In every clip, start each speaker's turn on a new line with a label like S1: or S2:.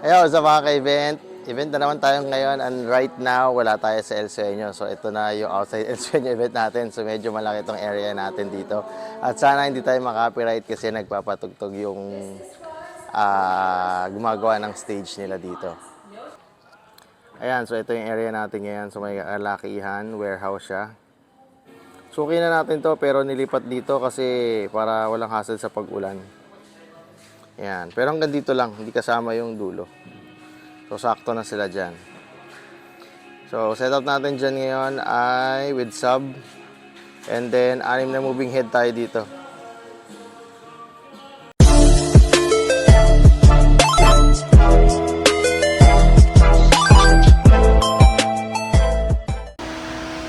S1: Ayun, sa mga ka-event, event na naman tayo ngayon and right now wala tayo sa El Sueño. So ito na yung outside El Sueño event natin. So medyo malaki tong area natin dito. At sana hindi tayo makapiright kasi nagpapatugtog yung gumagawa ng stage nila dito. Ayan, so ito yung area natin ngayon. So may lakihan, warehouse siya. Suki na natin to pero nilipat dito kasi para walang hassle sa pag-ulan. Ayan, pero hanggang dito lang, hindi kasama yung dulo. So, sakto na sila dyan. So, setup natin dyan ngayon ay with sub. And then, 6 na moving head tayo dito.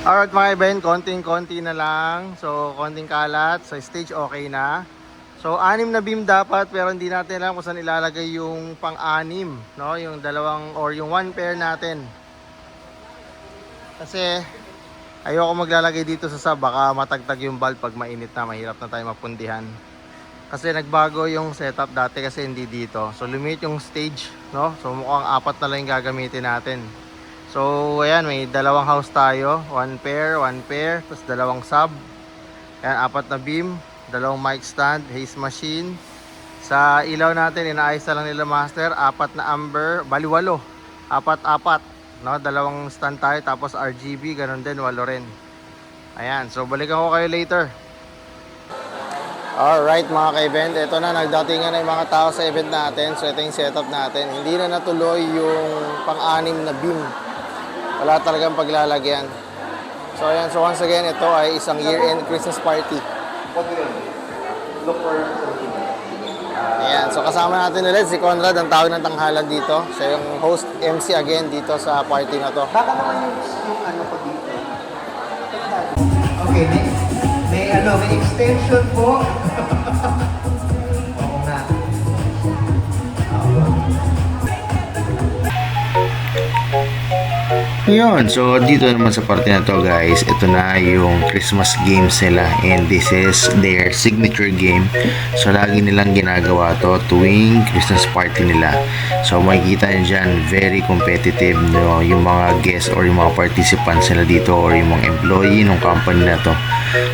S1: Alright mga event, konting-konti na lang. So, konting kalat. So, stage okay na. So, 6 na beam dapat pero hindi natin alam kung saan ilalagay yung pang-6, no? Yung dalawang or yung 1 pair natin. Kasi ayoko maglalagay dito sa sub, baka matagtag yung bulb pag mainit na, mahirap na tayo mapundihan. Kasi nagbago yung setup dati kasi hindi dito. So, limit yung stage, no? So, mukhang 4 na lang yung gagamitin natin. So, ayan, may dalawang house tayo, 1 pair, tapos dalawang sub. Ayan, 4 na beam. Dalawang mic stand, haze machine. Sa ilaw natin, inaayos na lang nila master. 4 na amber, bali 8. 4, no? Dalawang stand tayo, tapos RGB, ganun din, 8 rin. Ayan, so balikan ko kayo later. Alright mga ka-event, ito na, nagdatingan na yung mga tao sa event natin. So ito yung setup natin. Hindi na natuloy yung pang-6 na beam. Wala talagang paglalagyan. So ayan, so once again, ito ay isang year-end Christmas party.
S2: Look for
S1: Ayan, so kasama natin ulit si Conrad, ang tawag ng tanghalan dito. Siya yung host MC again dito sa party na to.
S2: baka naman yung ano ko dito. Okay, may extension po. Oo nga.
S3: Ayun, so dito naman sa parte na to guys, ito na yung Christmas games nila and this is their signature game. So lagi nilang ginagawa to tuwing Christmas party nila. So makikita nyo dyan, very competitive, no? Yung mga guests or yung mga participants nila dito or yung mga employee ng company na to.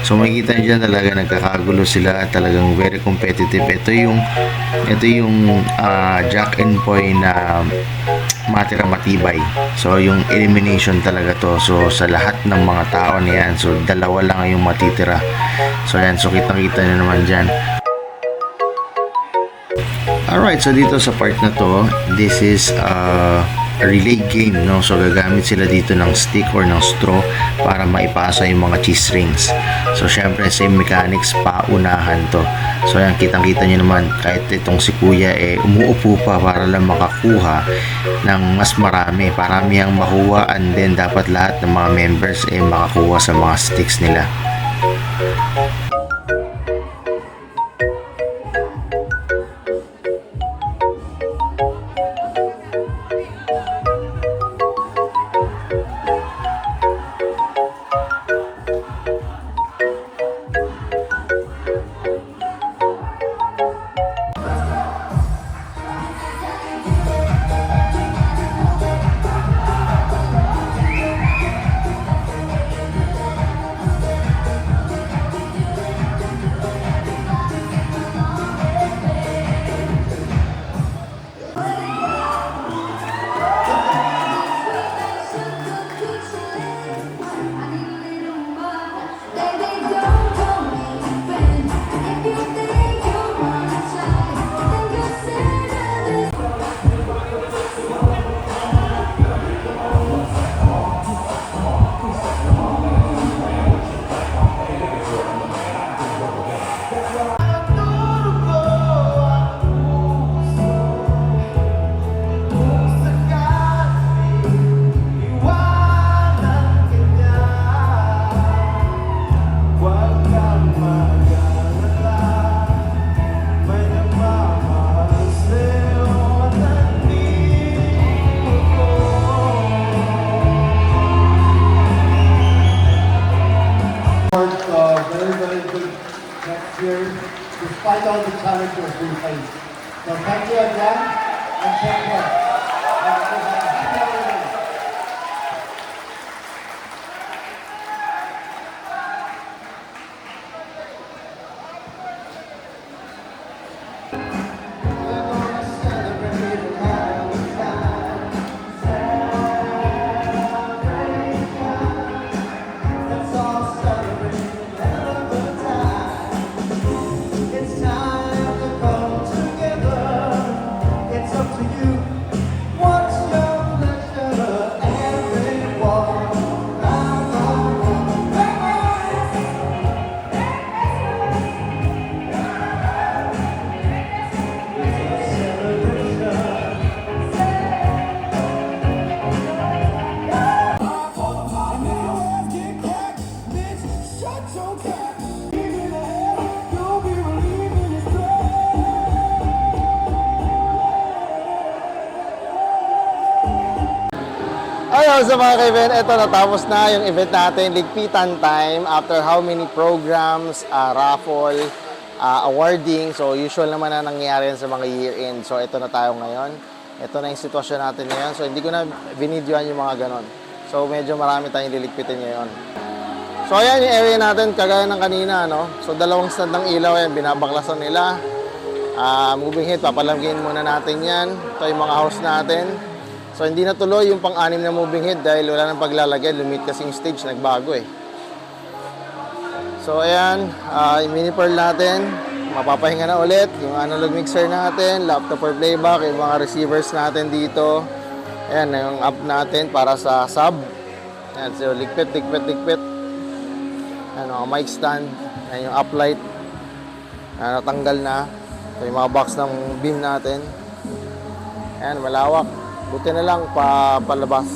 S3: So makikita nyo dyan talaga nagkakagulo sila, talagang very competitive. Ito yung Jack and Poy na matira matibay. So yung elimination talaga to. So sa lahat ng mga tao niyan, so dalawa lang yung matitira. So yan, so kitang-kita nyo naman dyan. Alright, so dito sa part na to, this is a relay game, no? So gagamit sila dito ng stick or ng straw para maipasa yung mga cheese rings. So syempre same mechanics, paunahan to. So yan, kitang-kita nyo naman, kahit itong si kuya umuupo pa para lang makakuha ng mas marami, parami ang makuha, and then dapat lahat ng mga members makakuha sa mga sticks nila.
S2: up to you. What's your pleasure, everyone?
S1: Ayun, sa mga kaibigan, ito natapos na yung event natin, Ligpitan Time, after how many programs, raffle, awarding. So usual naman na nangyayari yan sa mga year-end. So ito na tayo ngayon. Ito na yung sitwasyon natin ngayon. So hindi ko na binidyoan yung mga ganon. So medyo marami tayong liligpitin ngayon. So ayan yung area natin, kagaya ng kanina, no? So dalawang stand ng ilaw yan, binabaklasan nila. Moving head, papalamgin muna natin yan. Ito yung mga house natin. So hindi na tuloy yung pang-anim na moving head dahil wala nang paglalagay, lumit kasing stage, nagbago eh. So ayan, yung mini pearl natin, mapapahinga na ulit. Yung analog mixer natin, laptop for playback, yung mga receivers natin dito. Ayan, yung up natin para sa sub. Ayan, so ligpit. Ayan, mga mic stand. Ayan, yung uplight. Ayan, natanggal na. So yung mga box ng beam natin. Ayan, malawak. Buti na lang palabas.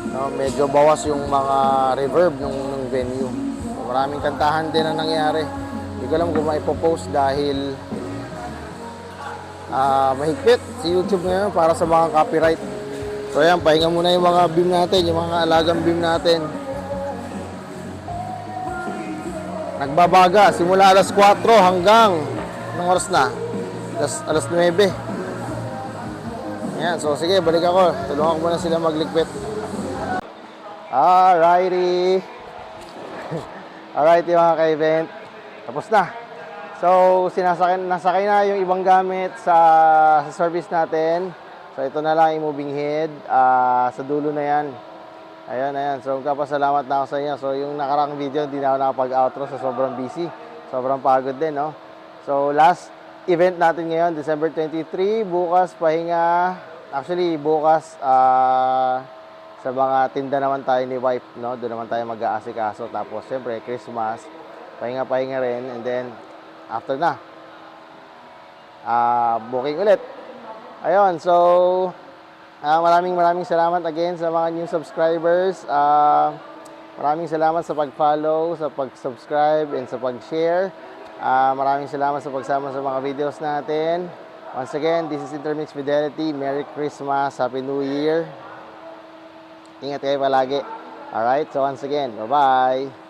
S1: No, medyo bawas yung mga reverb ng venue. So, maraming kantahan din ang nangyari. Hindi ko alam kung maipopost dahil mahigpit si YouTube ngayon para sa mga copyright. So ayan, pahinga muna yung mga beam natin, yung mga alagang beam natin. Nagbabaga, simula alas 4 hanggang anong oras na? Alas 9. Ayan, so sige, balik ako. Tulungan ko muna sila magligpit. Alrighty. Alrighty mga ka-event. Tapos na. So, nasakay na yung ibang gamit sa service natin. So, ito na lang yung moving head. Sa dulo na yan. Ayan. So, magkapasalamat na ako sa inyo. So, yung nakarang video, hindi na ako nakapag-outro sa sobrang busy. Sobrang pagod din, no? So, last event natin ngayon, December 23. Bukas, pahinga. Actually, bukas, sa mga tinda naman tayo ni wife, no? Doon naman tayo mag-aasikaso. Tapos, siyempre, Christmas. Pahinga rin. And then, after na, booking ulit. Ayun, so, maraming salamat again sa mga new subscribers. Maraming salamat sa pag-follow, sa pag-subscribe, and sa pag-share. Maraming salamat sa pagsama sa mga videos natin. Once again, this is Intermix Fidelity. Merry Christmas, Happy New Year. Ingat kayo palagi. Alright, so once again, bye-bye.